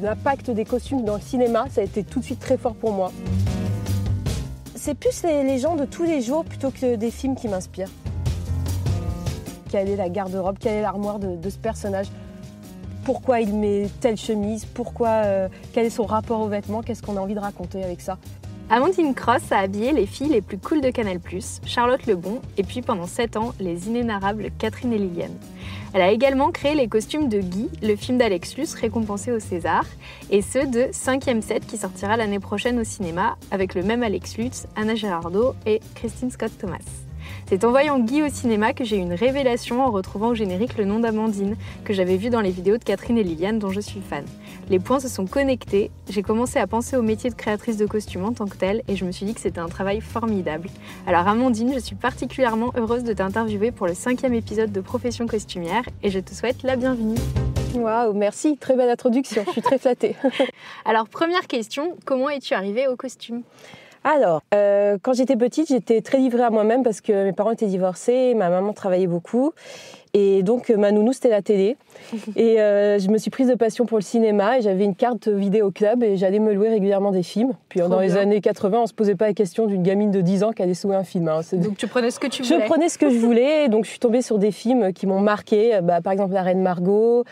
l'impact des costumes dans le cinéma, ça a été tout de suite très fort pour moi. C'est plus les gens de tous les jours plutôt que des films qui m'inspirent. Quelle est la garde-robe, quelle est l'armoire de ce personnage? Pourquoi il met telle chemise? Quel est son rapport aux vêtements? Qu'est-ce qu'on a envie de raconter avec ça? Amandine Cross a habillé les filles les plus cools de Canal+, Charlotte Lebon, et puis pendant 7 ans, les inénarrables Catherine et Liliane. Elle a également créé les costumes de Guy, le film d'Alex Lutz récompensé au César, et ceux de 5e Set qui sortira l'année prochaine au cinéma avec le même Alex Lutz, Anna Girardot et Christine Scott Thomas. C'est en voyant Guy au cinéma que j'ai eu une révélation en retrouvant au générique le nom d'Amandine, que j'avais vu dans les vidéos de Catherine et Liliane dont je suis fan. Les points se sont connectés, j'ai commencé à penser au métier de créatrice de costumes en tant que tel et je me suis dit que c'était un travail formidable. Alors Amandine, je suis particulièrement heureuse de t'interviewer pour le 5e épisode de Profession costumière et je te souhaite la bienvenue. Waouh, merci, très belle introduction, je suis très flattée. Alors première question, comment es-tu arrivée au costume ? Alors, quand j'étais petite, j'étais très livrée à moi-même parce que mes parents étaient divorcés, ma maman travaillait beaucoup. Et donc, ma nounou, c'était la télé. Et je me suis prise de passion pour le cinéma et j'avais une carte vidéo club et j'allais me louer régulièrement des films. Puis dans les années 80, on ne se posait pas la question d'une gamine de 10 ans qui allait se louer un film. Hein. Donc, tu prenais ce que tu voulais ? Je prenais ce que je voulais. Et donc, je suis tombée sur des films qui m'ont marquée. Par exemple, La Reine Margot.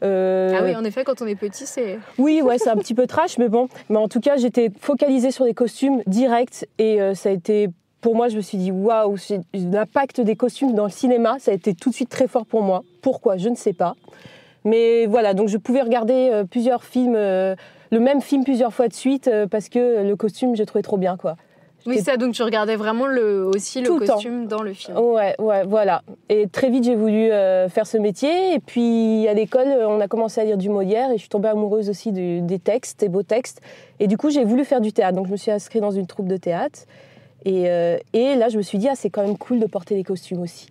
Ah oui, en effet, quand on est petit, c'est... Oui, ouais, c'est un petit peu trash, mais bon. Mais en tout cas, j'étais focalisée sur les costumes directs et ça a été... Pour moi, je me suis dit, waouh, l'impact des costumes dans le cinéma, ça a été tout de suite très fort pour moi. Pourquoi ? Je ne sais pas. Mais voilà, donc je pouvais regarder plusieurs films, le même film plusieurs fois de suite parce que le costume, j'ai trouvé trop bien, quoi. Oui, ça, donc tu regardais vraiment aussi le costume dans le film. Ouais, voilà. Et très vite, j'ai voulu faire ce métier. Et puis, à l'école, on a commencé à lire du Molière et je suis tombée amoureuse aussi des textes, des beaux textes. Et du coup, j'ai voulu faire du théâtre. Donc, je me suis inscrite dans une troupe de théâtre. Et là, je me suis dit, c'est quand même cool de porter des costumes aussi.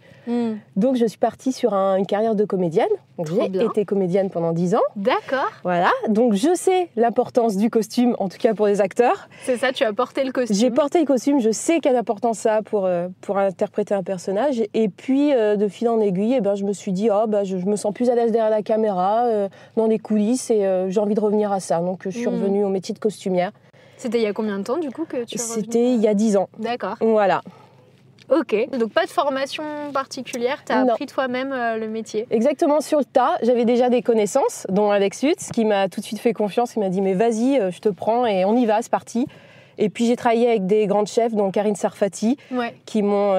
Donc, je suis partie sur une carrière de comédienne. Donc, j'ai été comédienne pendant 10 ans. D'accord. Voilà. Donc, je sais l'importance du costume, en tout cas pour les acteurs. C'est ça, tu as porté le costume. J'ai porté le costume. Je sais quelle importance ça a pour interpréter un personnage. Et puis, de fil en aiguille, je me suis dit, je me sens plus à l'aise derrière la caméra, dans les coulisses, et j'ai envie de revenir à ça. Donc, je suis revenue au métier de costumière. C'était il y a combien de temps, du coup, que tu es revenue ? C'était il y a 10 ans. D'accord. Voilà. Ok, donc pas de formation particulière, tu as appris toi-même le métier. Exactement, sur le tas, j'avais déjà des connaissances, dont Alex Lutz, qui m'a tout de suite fait confiance, il m'a dit « mais vas-y, je te prends et on y va, c'est parti ». Et puis j'ai travaillé avec des grandes chefs, dont Karine Sarfati, qui m'ont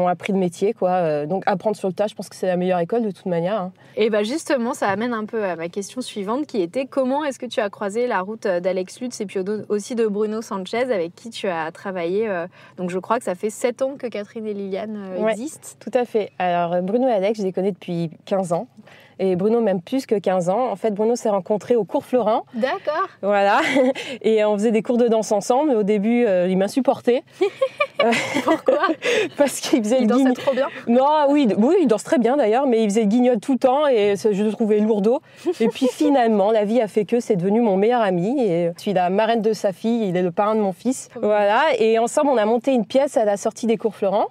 appris le métier, quoi. Donc apprendre sur le tas, je pense que c'est la meilleure école de toute manière. Hein. Et justement, ça amène un peu à ma question suivante, qui était comment est-ce que tu as croisé la route d'Alex Lutz et puis aussi de Bruno Sanchez, avec qui tu as travaillé. Donc je crois que ça fait 7 ans que Catherine et Liliane existent. Tout à fait. Alors Bruno et Alex, je les connais depuis 15 ans. Et Bruno, même plus que 15 ans. En fait, Bruno s'est rencontré au cours Florent. D'accord. Voilà. Et on faisait des cours de danse ensemble. Au début, il m'insupportait. Pourquoi ? Parce qu'il faisait il dansait trop bien. Non, oui, il danse très bien d'ailleurs, mais il faisait le guignol tout le temps et je le trouvais lourdeau. Et puis finalement, la vie a fait que c'est devenu mon meilleur ami. Et je suis la marraine de sa fille, il est le parrain de mon fils. Voilà. Et ensemble, on a monté une pièce à la sortie des cours Florent.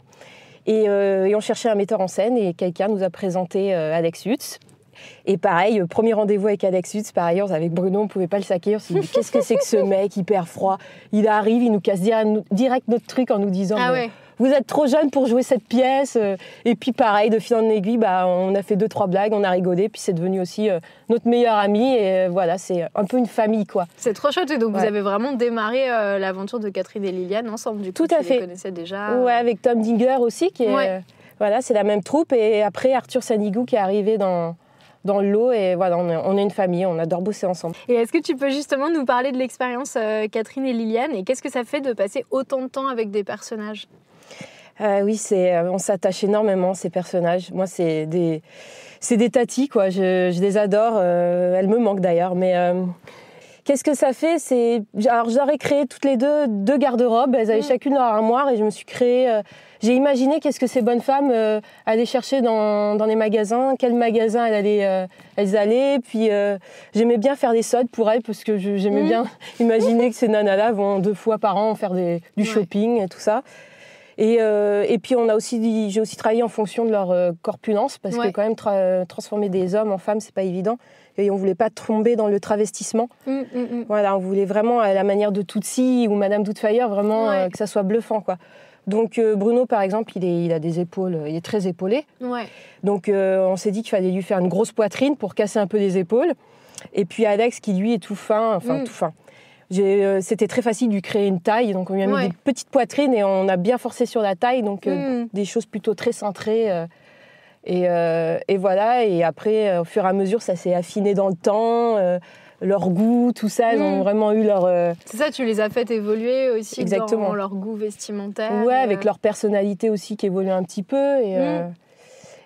Et on cherchait un metteur en scène et quelqu'un nous a présenté Alex Lutz. Et pareil, premier rendez-vous avec Alex Lutz, pareil, avec Bruno, on ne pouvait pas le saquer. On s'est dit, qu'est-ce que c'est que ce mec hyper froid ? Il arrive, il nous casse direct notre truc en nous disant vous êtes trop jeune pour jouer cette pièce. Et puis pareil, de fil en aiguille, on a fait 2-3 blagues, on a rigolé, puis c'est devenu aussi notre meilleur ami. Et voilà, c'est un peu une famille, quoi. C'est trop chouette. Et donc vous avez vraiment démarré l'aventure de Catherine et Liliane ensemble, du coup. Tout à fait. Tu les connaissais déjà. Ouais, avec Tom Dinger aussi, qui est... voilà, c'est la même troupe. Et après, Arthur Sanigou qui est arrivé dans le lot et voilà, on est une famille, on adore bosser ensemble. Et est-ce que tu peux justement nous parler de l'expérience Catherine et Liliane et qu'est-ce que ça fait de passer autant de temps avec des personnages ? Oui, on s'attache énormément ces personnages. Moi, c'est des tatis, quoi. Je les adore. Elles me manquent d'ailleurs, mais qu'est-ce que ça fait ? Alors, je leur ai créé toutes les deux garde-robes. Elles avaient chacune leur armoire et je me suis créé. J'ai imaginé qu'est-ce que ces bonnes femmes allaient chercher dans les magasins, quel magasin elles allaient. Puis j'aimais bien faire des soldes pour elles parce que j'aimais bien imaginer que ces nanas-là vont 2 fois par an faire du shopping et tout ça. Et puis j'ai aussi travaillé en fonction de leur corpulence, parce que quand même transformer des hommes en femmes, c'est pas évident. Et on voulait pas tomber dans le travestissement. Voilà, on voulait vraiment, à la manière de Tootsie ou Madame Doubtfire, vraiment que ça soit bluffant, quoi. Donc Bruno, par exemple, il a des épaules, il est très épaulé. Ouais. Donc on s'est dit qu'il fallait lui faire une grosse poitrine pour casser un peu les épaules. Et puis Alex, qui lui est tout fin, tout fin. C'était très facile de lui créer une taille, donc on lui a mis des petites poitrines et on a bien forcé sur la taille, donc des choses plutôt très cintrées. Et voilà, et après, au fur et à mesure, ça s'est affiné dans le temps. Leur goût, tout ça, ils ont vraiment eu leur... C'est ça, tu les as fait évoluer aussi. Exactement. Dans leur goût vestimentaire. Ouais, avec leur personnalité aussi qui évolue un petit peu.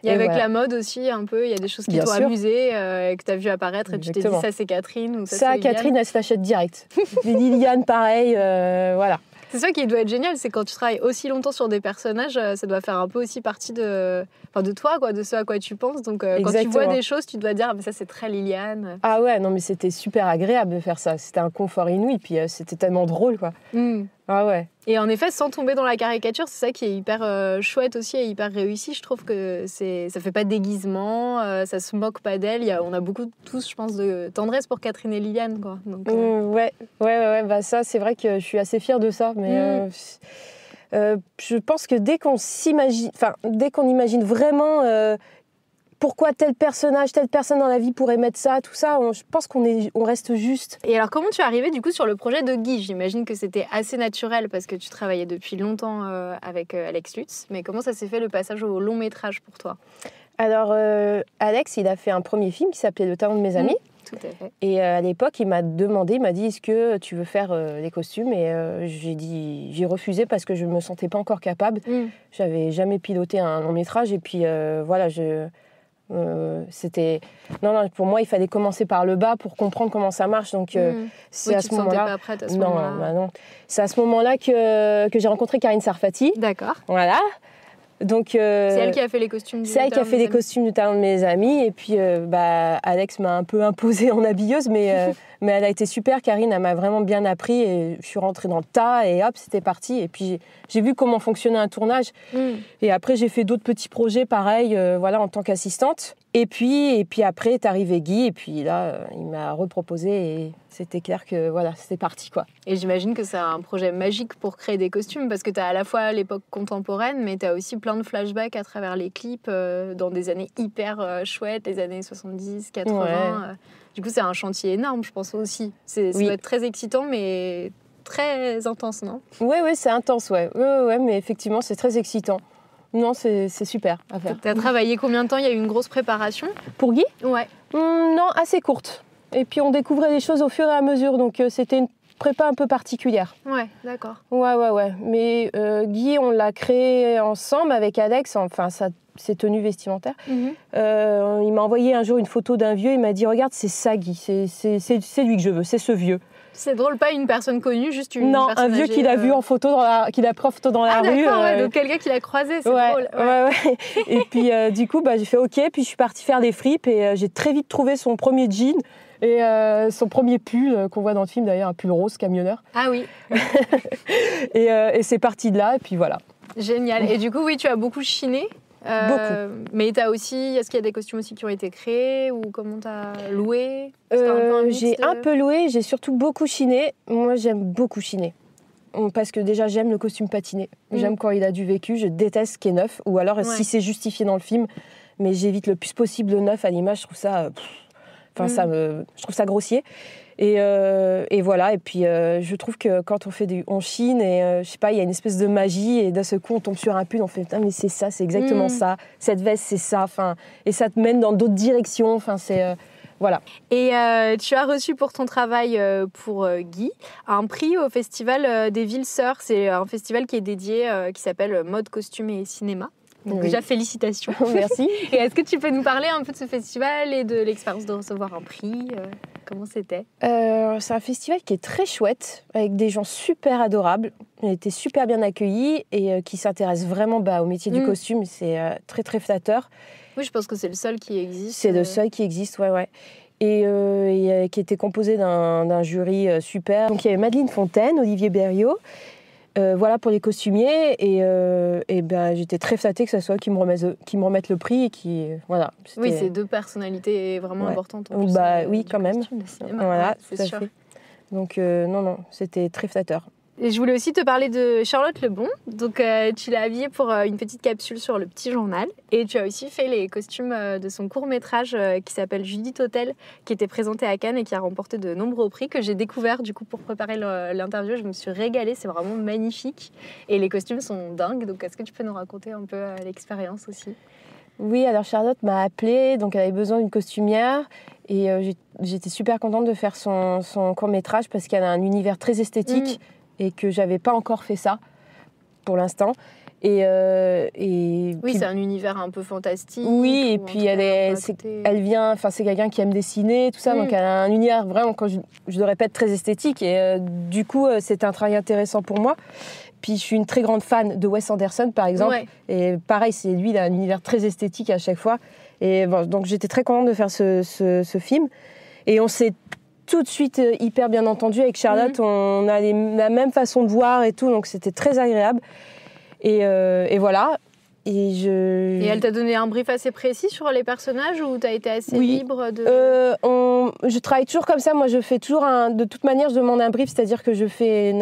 Et avec la mode aussi, un peu, il y a des choses qui t'ont amusé, que tu as vu apparaître, et tu t'es dit, ça c'est Catherine ou ça c'est Catherine, elle se l'achète direct. Liliane, pareil, voilà. C'est ça qui doit être génial, c'est quand tu travailles aussi longtemps sur des personnages, ça doit faire un peu aussi partie de toi, quoi, de ce à quoi tu penses. Donc quand tu vois des choses, tu dois dire, ah, mais ça c'est très Liliane. Ah ouais, non mais c'était super agréable de faire ça. C'était un confort inouï, puis c'était tellement drôle, quoi. Ah ouais. Et en effet, sans tomber dans la caricature, c'est ça qui est hyper chouette aussi et hyper réussi. Je trouve que ça fait pas déguisement, ça se moque pas d'elle. On a beaucoup tous, je pense, de tendresse pour Catherine et Liliane, quoi. Donc, ouais. Bah ça, c'est vrai que je suis assez fière de ça, mais je pense que dès qu'on imagine vraiment pourquoi tel personne dans la vie pourrait mettre ça, tout ça, je pense qu'on reste juste. Et alors, comment tu es arrivée du coup sur le projet de Guy ? J'imagine que c'était assez naturel parce que tu travaillais depuis longtemps avec Alex Lutz, mais comment ça s'est fait le passage au long métrage pour toi ? Alors, Alex, il a fait un premier film qui s'appelait Le talent de mes amis. Tout à fait. Et à l'époque, il m'a dit, est-ce que tu veux faire les costumes ? Et j'ai refusé parce que je ne me sentais pas encore capable. J'avais jamais piloté un long métrage et puis voilà, c'était pour moi il fallait commencer par le bas pour comprendre comment ça marche, donc c'est à ce moment-là. Pas prête à ce moment-là. Non, c'est à ce moment-là que j'ai rencontré Karine Sarfati. D'accord. Voilà. Donc c'est elle qui a fait les costumes du talent de mes amis, et puis Alex m'a un peu imposée en habilleuse, mais elle a été super. Karine, elle m'a vraiment bien appris et je suis rentrée dans le tas et hop, c'était parti. Et puis j'ai vu comment fonctionnait un tournage. Et après j'ai fait d'autres petits projets pareils, en tant qu'assistante. Et puis après est arrivé Guy, et puis là il m'a reproposé et c'était clair que c'était parti, quoi. Et j'imagine que c'est un projet magique pour créer des costumes, parce que tu as à la fois l'époque contemporaine, mais tu as aussi plein de flashbacks à travers les clips dans des années hyper chouettes, les années 70, 80. Ouais. Du coup, c'est un chantier énorme, je pense aussi. Ça doit être très excitant, mais très intense, non ? Oui, c'est intense, ouais, mais effectivement, c'est très excitant. Non, c'est super à faire. Tu as travaillé combien de temps ? Il y a eu une grosse préparation ? Pour Guy ? Ouais. Non, assez courte. Et puis on découvrait les choses au fur et à mesure, donc c'était une prépa un peu particulière. Ouais, d'accord. Ouais. Mais Guy, on l'a créé ensemble avec Alex, enfin ses tenues vestimentaires. Il m'a envoyé un jour une photo d'un vieux, il m'a dit « Regarde, c'est ça Guy, c'est lui que je veux, c'est ce vieux ». C'est drôle, pas une personne connue, juste une non, personne un vieux âgée, qu'il a vu en photo qu'il a pris en photo dans la rue. D'accord, donc quelqu'un qui l'a croisé, c'est drôle. Ouais. Et puis du coup, j'ai fait OK, puis je suis partie faire des fripes et j'ai très vite trouvé son premier jean et son premier pull qu'on voit dans le film d'ailleurs, un pull rose camionneur. Ah oui. et c'est parti de là, et puis voilà. Génial. Et du coup, oui, tu as beaucoup chiné. Beaucoup. Mais est-ce qu'il y a des costumes aussi qui ont été créés, ou comment t'as loué ? J'ai un peu loué, j'ai surtout beaucoup chiné. Moi, j'aime beaucoup chiner. Parce que déjà, j'aime le costume patiné. J'aime quand il a du vécu, je déteste ce qui est neuf. Ou alors, si c'est justifié dans le film, mais j'évite le plus possible le neuf à l'image. Je trouve ça... je trouve ça grossier. Et voilà, et puis je trouve que quand on chine et je sais pas, il y a une espèce de magie et d'un seul coup on tombe sur un pull, on fait putain mais c'est ça, c'est exactement ça, cette veste c'est ça, enfin, et ça te mène dans d'autres directions, enfin c'est voilà. Et tu as reçu pour ton travail pour Guy un prix au festival des Villes Sœurs. C'est un festival qui est dédié, qui s'appelle Mode, Costume et Cinéma. Donc déjà, félicitations. Merci. Et est-ce que tu peux nous parler un peu de ce festival et de l'expérience de recevoir un prix ? Comment c'était ? C'est un festival qui est très chouette, avec des gens super adorables. On a été super bien accueillis et qui s'intéressent vraiment au métier du costume. C'est très, très flatteur. Oui, je pense que c'est le seul qui existe. C'est le seul qui existe, ouais. Et qui était composé d'un jury super. Donc il y avait Madeleine Fontaine, Olivier Berriot, Voilà pour les costumiers et ben j'étais très flattée que ce soit eux qui me remettent le prix et qui voilà. Oui, c'est 2 personnalités vraiment importantes. En plus, oui, quand même. De cinéma. Voilà, c'est tout à sûr. fait. Donc non, c'était très flatteur. Et je voulais aussi te parler de Charlotte Lebon. Donc, tu l'as habillée pour une petite capsule sur le Petit Journal. Et tu as aussi fait les costumes de son court-métrage qui s'appelle Judith Hotel, qui était présenté à Cannes et qui a remporté de nombreux prix, que j'ai découvert du coup pour préparer l'interview. Je me suis régalée, c'est vraiment magnifique. Et les costumes sont dingues. Donc, est-ce que tu peux nous raconter un peu l'expérience aussi ? Oui, alors Charlotte m'a appelée, donc elle avait besoin d'une costumière. Et j'étais super contente de faire son court-métrage parce qu'elle a un univers très esthétique. Et que j'avais pas encore fait ça pour l'instant. Oui, c'est un univers un peu fantastique. Oui, et puis elle vient, enfin c'est quelqu'un qui aime dessiner, tout ça, donc elle a un univers vraiment, quand je le répète, très esthétique. Et du coup, c'était un travail intéressant pour moi. Puis je suis une très grande fan de Wes Anderson, par exemple. Ouais. Et pareil, lui, il a un univers très esthétique à chaque fois. Et bon, donc j'étais très contente de faire ce film. Et on s'est tout de suite hyper bien entendu avec Charlotte. On a la même façon de voir et tout, donc c'était très agréable. Et voilà. Et elle t'a donné un brief assez précis sur les personnages ou t'as été assez libre de... Je travaille toujours comme ça. Moi, je fais toujours de toute manière, je demande un brief, c'est-à-dire que je fais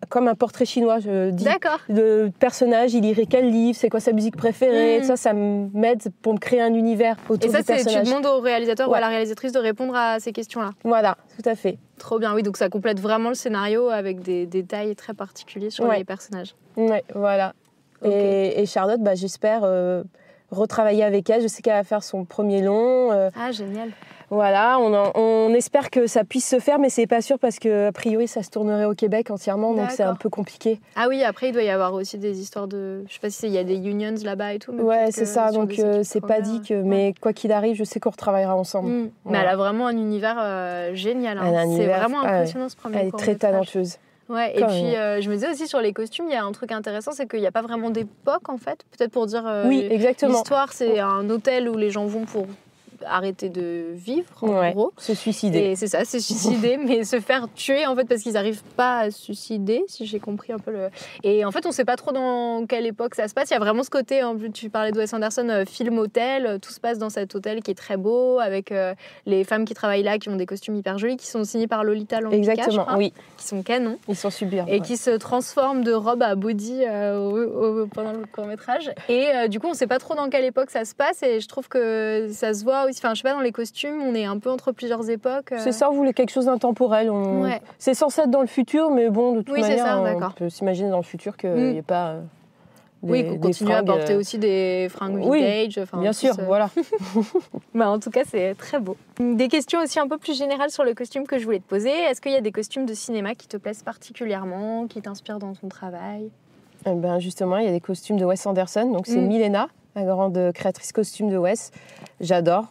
comme un portrait chinois. Je dis le personnage, il lirait quel livre, c'est quoi sa musique préférée. Ça m'aide pour me créer un univers autour du personnage. Et ça, tu demandes au réalisateur ou à la réalisatrice de répondre à ces questions-là. Voilà, tout à fait. Trop bien, oui. Donc ça complète vraiment le scénario avec des détails très particuliers sur les personnages. Ouais, voilà. Okay. Et Charlotte, j'espère retravailler avec elle. Je sais qu'elle va faire son premier long. Ah, génial. Voilà, on espère que ça puisse se faire, mais c'est pas sûr parce qu'a priori, ça se tournerait au Québec entièrement, donc c'est un peu compliqué. Ah oui, après, il doit y avoir aussi des histoires de... Je sais pas s'il y a des unions là-bas et tout. Mais ouais, c'est ça, donc c'est pas dit que... Mais quoi qu'il arrive, je sais qu'on retravaillera ensemble. Ouais. Mais elle a vraiment un univers génial. Hein. C'est vraiment impressionnant ce premier Elle est très talentueuse. Ouais, et puis je me disais aussi sur les costumes, il y a un truc intéressant, c'est qu'il n'y a pas vraiment d'époque en fait. Peut-être pour dire oui, exactement. L'histoire, c'est un hôtel où les gens vont pour arrêter de vivre, en gros. Se suicider. Et c'est ça, se suicider, mais se faire tuer en fait parce qu'ils n'arrivent pas à se suicider, si j'ai compris un peu le... Et en fait, on ne sait pas trop dans quelle époque ça se passe. Il y a vraiment ce côté, en plus tu parlais de Wes Anderson, film hôtel, tout se passe dans cet hôtel qui est très beau, avec les femmes qui travaillent là, qui ont des costumes hyper jolis, qui sont signées par Lolita Lambika, exactement, oui. Qui sont canons. Ils sont sublimes. Et qui se transforment de robe à body pendant le court-métrage. Et du coup, on ne sait pas trop dans quelle époque ça se passe, et je trouve que ça se voit aussi. Enfin, je sais pas, dans les costumes, on est un peu entre plusieurs époques. C'est ça, on voulait quelque chose d'intemporel. C'est censé être dans le futur, mais bon, de toute manière, on peut s'imaginer dans le futur qu'il n'y ait pas... qu'on continue à porter aussi des fringues vintage. Oui, bien sûr, voilà. En tout cas, c'est très beau. Des questions aussi un peu plus générales sur le costume que je voulais te poser. Est-ce qu'il y a des costumes de cinéma qui te plaisent particulièrement, qui t'inspirent dans ton travail ? Justement, il y a des costumes de Wes Anderson. Donc, c'est Milena, la grande créatrice costume de Wes. J'adore.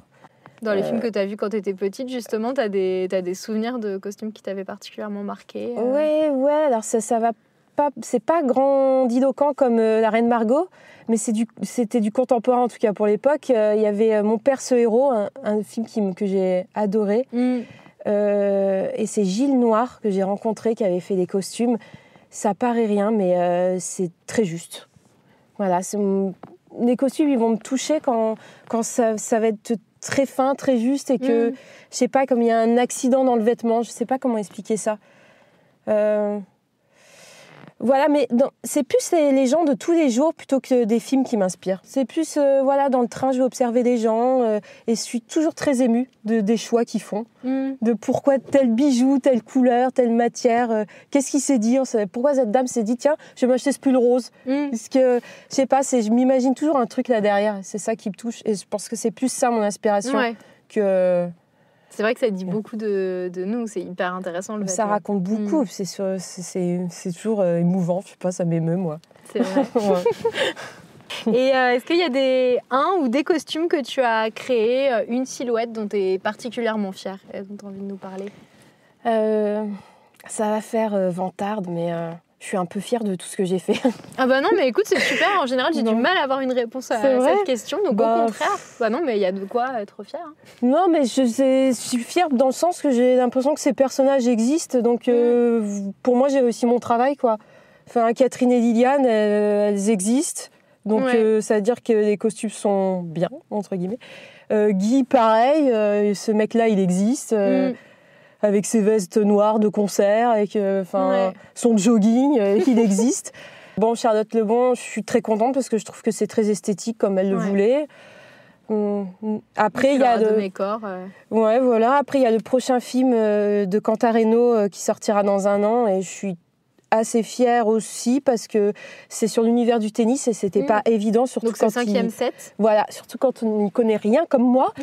Dans les films que tu as vus quand tu étais petite, justement, tu as des souvenirs de costumes qui t'avaient particulièrement marqué Ouais. Alors, ça va pas... C'est pas grandiloquent comme La Reine Margot, mais c'était du contemporain, en tout cas pour l'époque. Il y avait Mon père, ce héros, un film que j'ai adoré. Et c'est Gilles Noir, que j'ai rencontré, qui avait fait les costumes. Ça paraît rien, mais c'est très juste. Voilà, les costumes, ils vont me toucher quand ça va être très fin, très juste, et que, je sais pas, comme il y a un accident dans le vêtement, je sais pas comment expliquer ça. Voilà, mais c'est plus les gens de tous les jours plutôt que des films qui m'inspirent. C'est plus, dans le train, je vais observer les gens et je suis toujours très émue des choix qu'ils font. De pourquoi tel bijou, telle couleur, telle matière. Qu'est-ce qu'il s'est dit ? Pourquoi cette dame s'est dit, tiens, je vais m'acheter ce pull rose. Parce que, je sais pas, je m'imagine toujours un truc là derrière. C'est ça qui me touche. Et je pense que c'est plus ça mon inspiration que... C'est vrai que ça dit beaucoup de nous, c'est hyper intéressant le fait. Ça raconte beaucoup, c'est toujours émouvant, je sais pas, ça m'émeut moi. C'est vrai. Et est-ce qu'il y a un ou des costumes que tu as créés, une silhouette dont tu es particulièrement fière et dont tu as envie de nous parler ? Ça va faire vantarde, mais je suis un peu fière de tout ce que j'ai fait. Ah bah non, mais écoute, c'est super. En général, j'ai du mal à avoir une réponse à cette question. Donc au contraire, non, mais il y a de quoi être fière. Non, mais je suis fière dans le sens que j'ai l'impression que ces personnages existent. Donc pour moi, j'ai réussi mon travail, quoi. Enfin, Catherine et Liliane, elles existent. Donc, ça veut dire que les costumes sont bien, entre guillemets. Guy, pareil. Ce mec-là, il existe. Avec ses vestes noires de concert, avec son jogging, il existe. Bon, Charlotte Lebon, je suis très contente parce que je trouve que c'est très esthétique comme elle le voulait. Après, il y a Ouais, voilà. Après, il y a le prochain film de Cantareno qui sortira dans 1 an et je suis assez fière aussi parce que c'est sur l'univers du tennis et c'était pas évident, surtout donc quand c'est 5e set. Voilà, surtout quand on n'y connaît rien comme moi.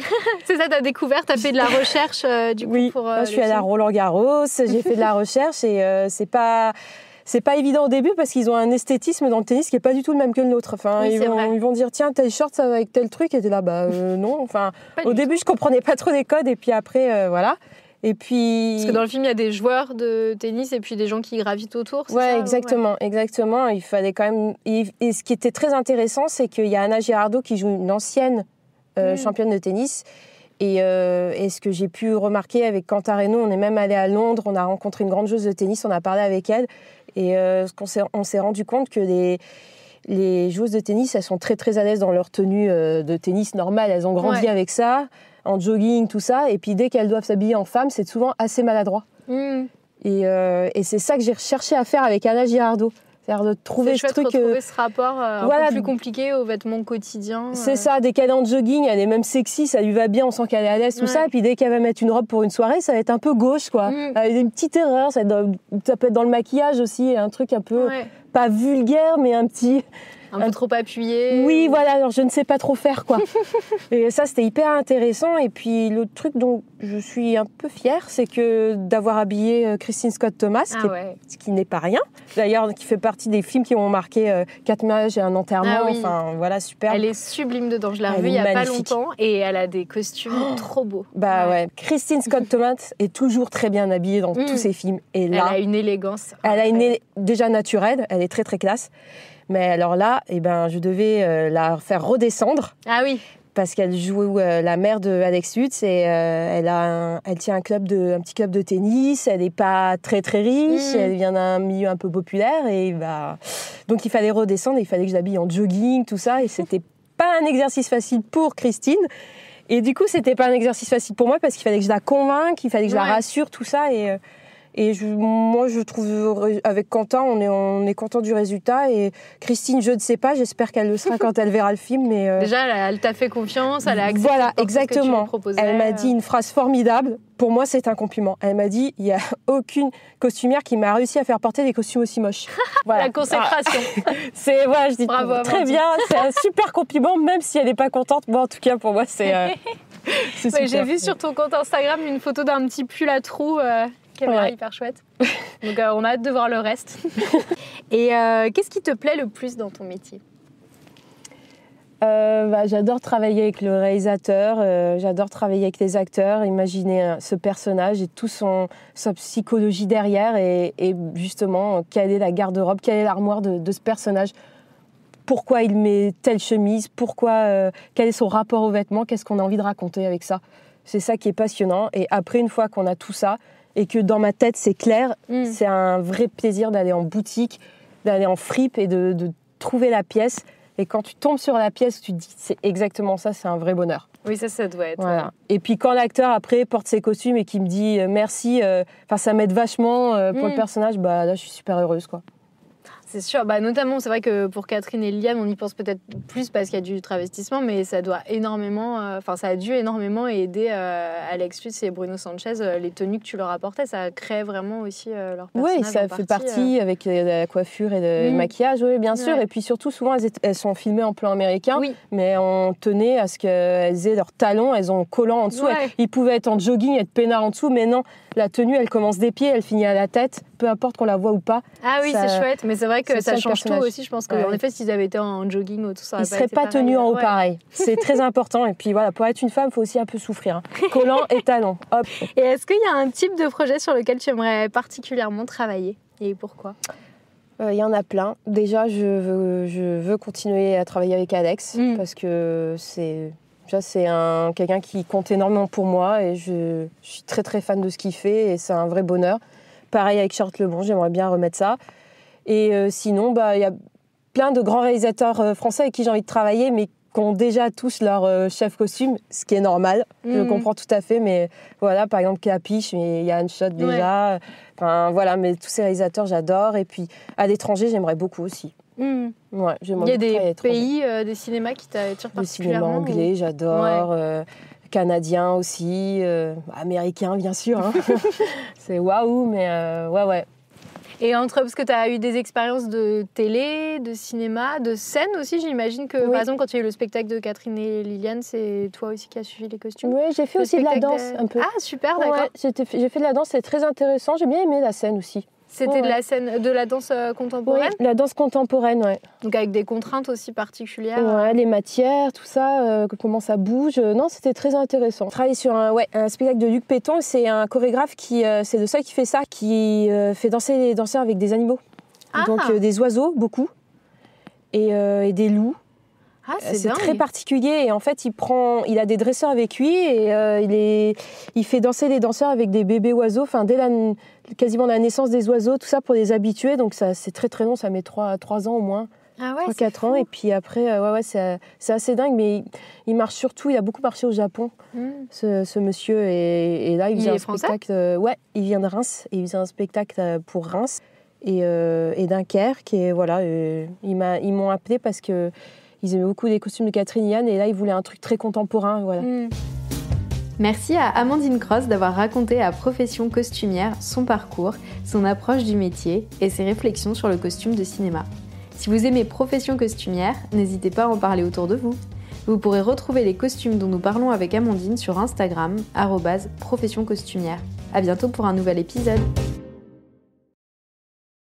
C'est ça, t'as découvert, t'as fait de la recherche du coup oui, pour je suis allée à Roland-Garros, j'ai fait de la recherche et c'est pas évident au début parce qu'ils ont un esthétisme dans le tennis qui est pas du tout le même que le nôtre. Enfin, ils vont dire tiens, tel short ça va avec tel truc et t'es là non. Enfin, au début je comprenais pas trop les codes et puis après voilà. Et puis... Parce que dans le film, il y a des joueurs de tennis et puis des gens qui gravitent autour, c'est ouais, ça, exactement. Il fallait quand même... Et ce qui était très intéressant, c'est qu'il y a Anna Girardot qui joue une ancienne championne de tennis. Et ce que j'ai pu remarquer avec Cantareno, on est même allé à Londres, on a rencontré une grande joueuse de tennis, on a parlé avec elle. Et on s'est rendu compte que les joueuses de tennis, elles sont très très à l'aise dans leur tenue de tennis normale. Elles ont grandi avec ça, en jogging, tout ça. Et puis dès qu'elles doivent s'habiller en femme, c'est souvent assez maladroit. Et c'est ça que j'ai recherché à faire avec Anna Girardot. C'est-à-dire de trouver ce truc... retrouver ce rapport un peu plus compliqué aux vêtements quotidiens. C'est ça, dès qu'elle est en jogging, elle est même sexy, ça lui va bien, on sent qu'elle est à l'aise, tout ça. Et puis dès qu'elle va mettre une robe pour une soirée, ça va être un peu gauche, quoi. Avec une petite erreur, ça peut être dans le maquillage aussi, un truc un peu... Pas vulgaire, mais un petit... Un peu trop appuyé. Oui, voilà, alors je ne sais pas trop faire, quoi. Et ça, c'était hyper intéressant. Et puis, l'autre truc dont je suis un peu fière, c'est que d'avoir habillé Christine Scott Thomas, ce qui n'est pas rien. D'ailleurs, qui fait partie des films qui ont marqué 4 mariages et un enterrement. Enfin, voilà, super. Elle est sublime dedans. Je l'ai revue il n'y a pas longtemps. Et elle a des costumes trop beaux. Christine Scott Thomas est toujours très bien habillée dans tous ses films. Et là, elle a une élégance. Elle a déjà naturelle. Elle est très, très classe. Mais alors là, je devais la faire redescendre. Ah oui. Parce qu'elle joue la mère de Alex Lutz et elle tient un petit club de tennis. Elle n'est pas très très riche. Elle vient d'un milieu un peu populaire donc il fallait redescendre. Il fallait que je l'habille en jogging, tout ça. Et c'était pas un exercice facile pour Christine. Et du coup, c'était pas un exercice facile pour moi parce qu'il fallait que je la convainque, il fallait que je la rassure, tout ça. Moi, je trouve, avec Quentin, on est content du résultat. Et Christine, je ne sais pas, j'espère qu'elle le sera quand elle verra le film. Mais déjà, elle t'a fait confiance, elle a accepté ce que tu lui proposais. Elle m'a dit une phrase formidable. Pour moi, c'est un compliment. Elle m'a dit, il n'y a aucune costumière qui m'a réussi à faire porter des costumes aussi moches. Voilà. La consécration. Je dis bravo, très bien, c'est un super compliment, même si elle n'est pas contente. Bon, en tout cas, pour moi, c'est super. J'ai vu sur ton compte Instagram une photo d'un petit pull à trous qui avait l'air hyper chouette. Donc, on a hâte de voir le reste. Et qu'est-ce qui te plaît le plus dans ton métier ? J'adore travailler avec le réalisateur, j'adore travailler avec les acteurs, imaginer ce personnage et toute sa psychologie derrière et justement, quelle est la garde-robe, quelle est l'armoire de ce personnage, pourquoi il met telle chemise, quel est son rapport aux vêtements, qu'est-ce qu'on a envie de raconter avec ça. C'est ça qui est passionnant. Et après, une fois qu'on a tout ça et que dans ma tête c'est clair, c'est un vrai plaisir d'aller en boutique, d'aller en fripe et de trouver la pièce. Et quand tu tombes sur la pièce, tu te dis c'est exactement ça, c'est un vrai bonheur. Oui, ça doit être. Voilà. Et puis quand l'acteur après porte ses costumes et qu'il me dit merci, ça m'aide vachement pour le personnage, là je suis super heureuse, quoi. C'est sûr, notamment c'est vrai que pour Catherine et Liliane, on y pense peut-être plus parce qu'il y a du travestissement, mais ça doit énormément, ça a dû énormément aider Alex Lutz et Bruno Sanchez, les tenues que tu leur apportais, ça crée vraiment aussi leur personnage. Oui, ça fait partie avec la coiffure et le maquillage, oui, bien sûr. Et puis surtout, souvent, elles sont filmées en plan américain, mais on tenait à ce qu'elles aient leurs talons, elles ont collant en dessous. Ils pouvaient être en jogging, être peinards en dessous, mais non, la tenue, elle commence des pieds, elle finit à la tête, peu importe qu'on la voit ou pas. Ah oui, c'est chouette, mais c'est vrai que ça change tout aussi. Je pense qu'en effet, s'ils avaient été en jogging ou tout ça, ils ne seraient pas tenus en haut pareil. C'est très important. Et puis voilà, pour être une femme, il faut aussi un peu souffrir. Collant et talons. Hop. Et est-ce qu'il y a un type de projet sur lequel tu aimerais particulièrement travailler ? Et pourquoi ? Il y en a plein. Déjà, je veux continuer à travailler avec Alex parce que c'est quelqu'un qui compte énormément pour moi et je suis très très fan de ce qu'il fait et c'est un vrai bonheur. Pareil avec Charlotte Lebon, j'aimerais bien remettre ça. Et sinon, il y a plein de grands réalisateurs français avec qui j'ai envie de travailler, mais qui ont déjà tous leur chef costume, ce qui est normal. Je comprends tout à fait, mais voilà, par exemple Capiche, mais il y a Anne Schott déjà. Enfin, voilà, mais tous ces réalisateurs, j'adore. Et puis, à l'étranger, j'aimerais beaucoup aussi. Ouais, il y a des pays, des cinémas qui t'attirent particulièrement? Le cinéma anglais, j'adore. Canadien aussi. Américain, bien sûr. Hein. C'est waouh, mais ouais. Et parce que tu as eu des expériences de télé, de cinéma, de scène aussi, j'imagine que, par exemple, quand tu as eu le spectacle de Catherine et Liliane, c'est toi aussi qui as suivi les costumes? Oui, j'ai fait aussi de la danse un peu. Ah, super, d'accord. Ouais, j'ai fait de la danse, c'est très intéressant. J'ai bien aimé la scène aussi. C'était de la danse contemporaine? Oui, la danse contemporaine, ouais. Donc avec des contraintes aussi particulières? Ouais, les matières, tout ça, comment ça bouge. Non, c'était très intéressant. Je travaille sur un spectacle de Luc Péton. C'est un chorégraphe c'est le seul qui fait ça, qui fait danser les danseurs avec des animaux. Donc des oiseaux, beaucoup, et des loups. Ah, c'est très particulier et en fait il a des dresseurs avec lui et il fait danser les danseurs avec des bébés oiseaux, enfin dès quasiment la naissance des oiseaux, tout ça pour les habituer, donc ça c'est très très long, ça met 3 ans au moins. 3-4 ans, et puis après c'est assez dingue, mais il marche surtout, il a beaucoup marché au Japon, ce monsieur, et là il faisait un spectacle, il vient de Reims et il faisait un spectacle pour Reims et Dunkerque, et voilà, ils m'ont appelé parce que ils aimaient beaucoup les costumes de Catherine et Liliane, et là, ils voulaient un truc très contemporain. Voilà. Merci à Amandine Cross d'avoir raconté à Profession Costumière son parcours, son approche du métier et ses réflexions sur le costume de cinéma. Si vous aimez Profession Costumière, n'hésitez pas à en parler autour de vous. Vous pourrez retrouver les costumes dont nous parlons avec Amandine sur Instagram, @professioncostumière. À bientôt pour un nouvel épisode.